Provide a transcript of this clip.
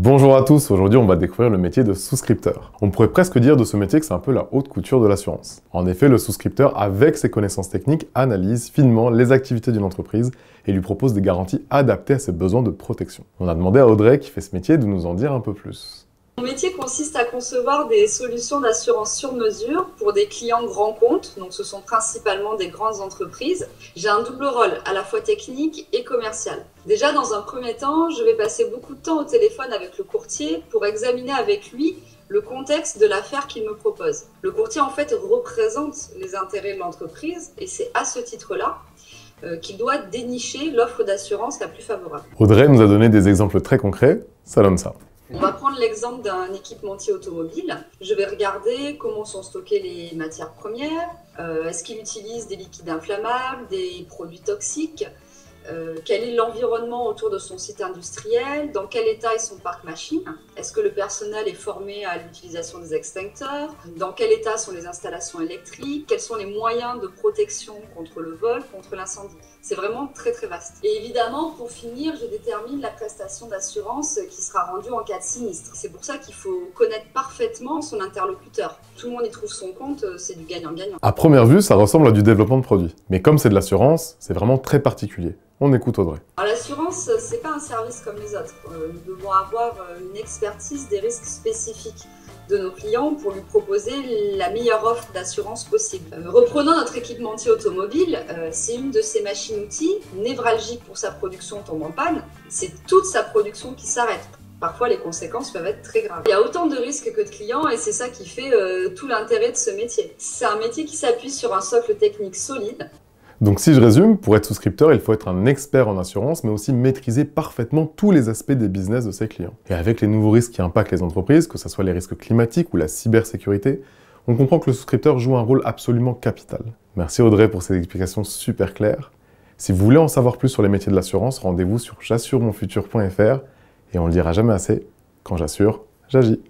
Bonjour à tous, aujourd'hui on va découvrir le métier de souscripteur. On pourrait presque dire de ce métier que c'est un peu la haute couture de l'assurance. En effet, le souscripteur, avec ses connaissances techniques, analyse finement les activités d'une entreprise et lui propose des garanties adaptées à ses besoins de protection. On a demandé à Audrey, qui fait ce métier, de nous en dire un peu plus. Mon métier consiste à concevoir des solutions d'assurance sur mesure pour des clients grands comptes, donc ce sont principalement des grandes entreprises. J'ai un double rôle, à la fois technique et commercial. Déjà, dans un premier temps, je vais passer beaucoup de temps au téléphone avec le courtier pour examiner avec lui le contexte de l'affaire qu'il me propose. Le courtier, en fait, représente les intérêts de l'entreprise et c'est à ce titre-là qu'il doit dénicher l'offre d'assurance la plus favorable. Audrey nous a donné des exemples très concrets, ça donne ça. On va prendre l'exemple d'un équipementier automobile. Je vais regarder comment sont stockées les matières premières, est-ce qu'il utilise des liquides inflammables, des produits toxiques, quel est l'environnement autour de son site industriel, dans quel état est son parc machine, est-ce que le personnel est formé à l'utilisation des extincteurs, dans quel état sont les installations électriques, quels sont les moyens de protection contre le vol, contre l'incendie. C'est vraiment très très vaste. Et évidemment, pour finir, je détermine la prestation d'assurance qui sera rendue en cas de sinistre. C'est pour ça qu'il faut connaître parfaitement son interlocuteur. Tout le monde y trouve son compte, c'est du gagnant-gagnant. À première vue, ça ressemble à du développement de produits. Mais comme c'est de l'assurance, c'est vraiment très particulier. On écoute Audrey. L'assurance, c'est pas un service comme les autres. Nous devons avoir une expertise des risques spécifiques de nos clients pour lui proposer la meilleure offre d'assurance possible. Reprenons notre équipementier automobile, c'est une de ses machines-outils névralgiques pour sa production tombe en panne. C'est toute sa production qui s'arrête. Parfois, les conséquences peuvent être très graves. Il y a autant de risques que de clients et c'est ça qui fait tout l'intérêt de ce métier. C'est un métier qui s'appuie sur un socle technique solide. Donc si je résume, pour être souscripteur, il faut être un expert en assurance, mais aussi maîtriser parfaitement tous les aspects des business de ses clients. Et avec les nouveaux risques qui impactent les entreprises, que ce soit les risques climatiques ou la cybersécurité, on comprend que le souscripteur joue un rôle absolument capital. Merci Audrey pour ces explications super claires. Si vous voulez en savoir plus sur les métiers de l'assurance, rendez-vous sur j'assuremonfutur.fr et on le dira jamais assez, quand j'assure, j'agis.